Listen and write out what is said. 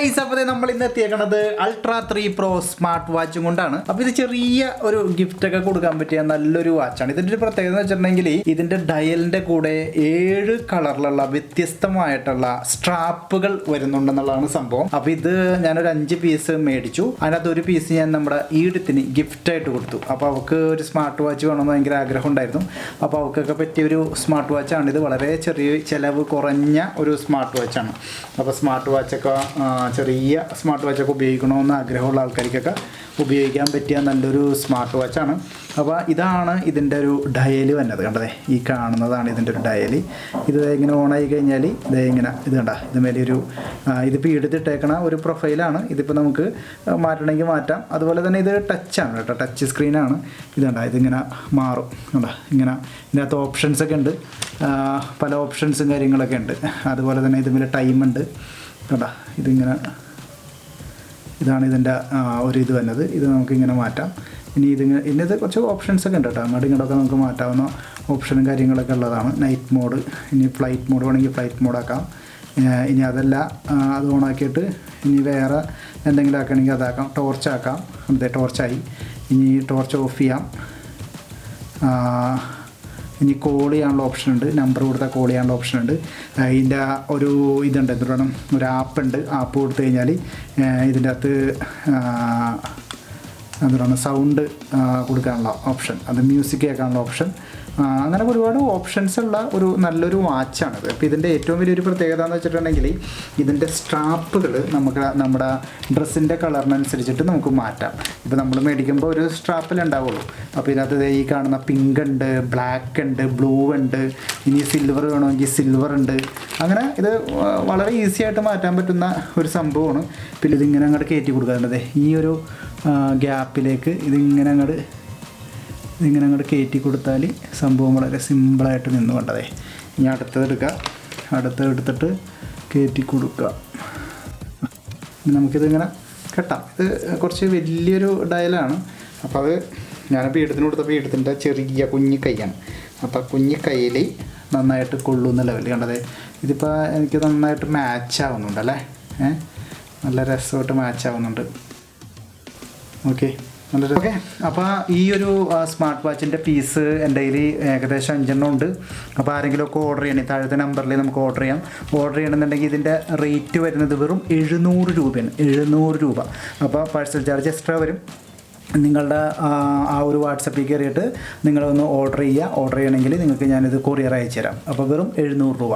Guys, അപ്പോൾ നമ്മൾ ഇന്ന് എത്തിയേക്കണത് അൾട്രാ 3 Pro സ്മാർട്ട് വാച്ചും കൊണ്ടാണ്. അപ്പോൾ ഇത് ചെറിയ ഒരു ഗിഫ്റ്റ് ഒക്കെ കൊടുക്കാൻ പറ്റിയ നല്ലൊരു വാച്ചാണ്. ഇതിൻ്റെ ഒരു പ്രത്യേകത എന്ന് വെച്ചിട്ടുണ്ടെങ്കിൽ ഇതിൻ്റെ ഡയലിൻ്റെ കൂടെ 7 കളറിലുള്ള വ്യത്യസ്തമായിട്ടുള്ള സ്ട്രാപ്പുകൾ വരുന്നുണ്ടെന്നുള്ളതാണ് സംഭവം. അപ്പോൾ ഇത് ഞാനൊരു 5 പീസ് മേടിച്ചു. അതിനകത്ത് ഒരു പീസ് ഞാൻ നമ്മുടെ ഈടത്തിന് ഗിഫ്റ്റായിട്ട് കൊടുത്തു. അപ്പോൾ അവൾക്ക് ഒരു സ്മാർട്ട് വാച്ച് വേണമെന്ന് ഭയങ്കര ആഗ്രഹം ഉണ്ടായിരുന്നു. അപ്പോൾ അവൾക്കൊക്കെ പറ്റിയൊരു സ്മാർട്ട് വാച്ചാണ് ഇത്. വളരെ ചെറിയ ചിലവ് കുറഞ്ഞ ഒരു സ്മാർട്ട് വാച്ചാണ്. അപ്പോൾ സ്മാർട്ട് വാച്ചൊക്കെ ചെറിയ സ്മാർട്ട് വാച്ചൊക്കെ ഉപയോഗിക്കണമെന്ന് ആഗ്രഹമുള്ള ആൾക്കാർക്കൊക്കെ ഉപയോഗിക്കാൻ പറ്റിയ നല്ലൊരു സ്മാർട്ട് വാച്ചാണ്. അപ്പോൾ ഇതാണ് ഇതിൻ്റെ ഒരു ഡയൽ വന്നത്. കണ്ടതേ, ഈ കാണുന്നതാണ് ഇതിൻ്റെ ഒരു ഡയൽ. ഇത് ഇങ്ങനെ ഓണായി കഴിഞ്ഞാൽ ഇത് ഇങ്ങനെ ഇത് കണ്ട ഇതുമേലെ ഒരു ഇതിപ്പോൾ എടുത്തിട്ടേക്കണ ഒരു പ്രൊഫൈലാണ്. ഇതിപ്പോൾ നമുക്ക് മാറ്റണമെങ്കിൽ മാറ്റാം. അതുപോലെ തന്നെ ഇത് ടച്ചാണ് കേട്ടോ, ടച്ച് സ്ക്രീനാണ്. ഇത് കണ്ട ഇതിങ്ങനെ മാറും. കണ്ട ഇങ്ങനെ ഇതിനകത്ത് ഓപ്ഷൻസൊക്കെ ഉണ്ട്, പല ഓപ്ഷൻസും കാര്യങ്ങളൊക്കെ ഉണ്ട്. അതുപോലെ തന്നെ ഇതുമേലെ ടൈമുണ്ട്. കണ്ട ഇതിങ്ങനെ ഇതാണ് ഇതിൻ്റെ ഒരു ഇത് വന്നത്. ഇത് നമുക്കിങ്ങനെ മാറ്റാം. ഇനി ഇതിനകത്ത് കുറച്ച് ഓപ്ഷൻസൊക്കെ ഉണ്ട് കേട്ടോ. അങ്ങോട്ടും ഇങ്ങോട്ടൊക്കെ നമുക്ക് മാറ്റാവുന്ന ഓപ്ഷനും കാര്യങ്ങളൊക്കെ ഉള്ളതാണ്. നൈറ്റ് മോഡ്, ഇനി ഫ്ലൈറ്റ് മോഡ് വേണമെങ്കിൽ ഫ്ലൈറ്റ് മോഡാക്കാം. ഇനി അതല്ല അത് ഓണാക്കിയിട്ട് ഇനി വേറെ എന്തെങ്കിലും ആക്കണമെങ്കിൽ അതാക്കാം. ടോർച്ചാക്കാം. അതെ, ടോർച്ചായി. ഇനി ടോർച്ച് ഓഫ് ചെയ്യാം. ഇനി കോൾ ചെയ്യാനുള്ള ഓപ്ഷൻ ഉണ്ട്, നമ്പർ കൊടുത്താൽ കോൾ ചെയ്യാനുള്ള ഓപ്ഷൻ ഉണ്ട്. ഇതിൻ്റെ ഒരു ഇതുണ്ട്, എന്ത് പറയണം, ഒരു ആപ്പുണ്ട്. ആപ്പ് കൊടുത്തു കഴിഞ്ഞാൽ ഇതിൻ്റെ അകത്ത് എന്ത് പറയണം, സൗണ്ട് കൊടുക്കാനുള്ള ഓപ്ഷൻ, അത് മ്യൂസിക് കേൾക്കാനുള്ള ഓപ്ഷൻ, അങ്ങനെ ഒരുപാട് ഓപ്ഷൻസ് ഉള്ള ഒരു നല്ലൊരു വാച്ചാണിത്. അപ്പോൾ ഇതിൻ്റെ ഏറ്റവും വലിയൊരു പ്രത്യേകത എന്ന് വെച്ചിട്ടുണ്ടെങ്കിൽ ഇതിൻ്റെ സ്ട്രാപ്പുകൾ നമുക്ക് നമ്മുടെ ഡ്രസ്സിൻ്റെ കളറിനനുസരിച്ചിട്ട് നമുക്ക് മാറ്റാം. ഇപ്പോൾ നമ്മൾ മേടിക്കുമ്പോൾ ഒരു സ്ട്രാപ്പിലുണ്ടാവുള്ളൂ. അപ്പോൾ ഇതിനകത്ത് ഈ കാണുന്ന പിങ്ക് ഉണ്ട്, ബ്ലാക്ക് ഉണ്ട്, ബ്ലൂ ഉണ്ട്, ഇനി സിൽവർ വേണമെങ്കിൽ സിൽവർ ഉണ്ട്. അങ്ങനെ ഇത് വളരെ ഈസി ആയിട്ട് മാറ്റാൻ പറ്റുന്ന ഒരു സംഭവമാണ്. പിന്നെ ഇതിങ്ങനെ അങ്ങോട്ട് കയറ്റി കൊടുക്കാറുണ്ട്. ഈ ഒരു ഗ്യാപ്പിലേക്ക് ഇതിങ്ങനെ അങ്ങോട്ട് കയറ്റി കൊടുത്താൽ സംഭവം വളരെ സിമ്പിളായിട്ട് നിന്ന് കൊണ്ടതേ. ഇനി അടുത്തതെടുക്കുക, അടുത്തെടുത്തിട്ട് കയറ്റി കൊടുക്കുക. നമുക്കിതിങ്ങനെ കെട്ടാം. ഇത് കുറച്ച് വലിയൊരു ഡയലാണ്. അപ്പോൾ അത് ഞാനിപ്പോൾ ഈടത്തിന് കൊടുത്തപ്പോൾ ഈടത്തിൻ്റെ ചെറിയ കുഞ്ഞി കൈയാണ്. അപ്പോൾ കുഞ്ഞി കയ്യിൽ നന്നായിട്ട് കൊള്ളുന്ന ലെവൽ കണ്ടതേ. ഇതിപ്പോൾ എനിക്ക് നന്നായിട്ട് മാച്ച് ആവുന്നുണ്ടല്ലേ, നല്ല രസമായിട്ട് മാച്ച് ആവുന്നുണ്ട്. ഓക്കെ. ഓക്കെ, അപ്പോൾ ഈ ഒരു സ്മാർട്ട് വാച്ചിൻ്റെ പീസ് എൻ്റെ കയ്യിൽ ഏകദേശം 5 എണ്ണം ഉണ്ട്. അപ്പോൾ ആരെങ്കിലുമൊക്കെ ഓർഡർ ചെയ്യണേ താഴത്തെ നമ്പറിൽ നമുക്ക് ഓർഡർ ചെയ്യാം. ഓർഡർ ചെയ്യണമെന്നുണ്ടെങ്കിൽ ഇതിൻ്റെ റേറ്റ് വരുന്നത് വെറും 700 രൂപയാണ്. 700 രൂപ. അപ്പോൾ പാഴ്സൽ ചാർജ് എക്സ്ട്രാ വരും. നിങ്ങളുടെ ആ ഒരു വാട്സപ്പിൽ കയറിയിട്ട് നിങ്ങളൊന്ന് ഓർഡർ ചെയ്യുക. ഓർഡർ ചെയ്യണമെങ്കിൽ നിങ്ങൾക്ക് ഞാനിത് കൊറിയർ അയച്ചു തരാം. അപ്പോൾ വെറും 700 രൂപ.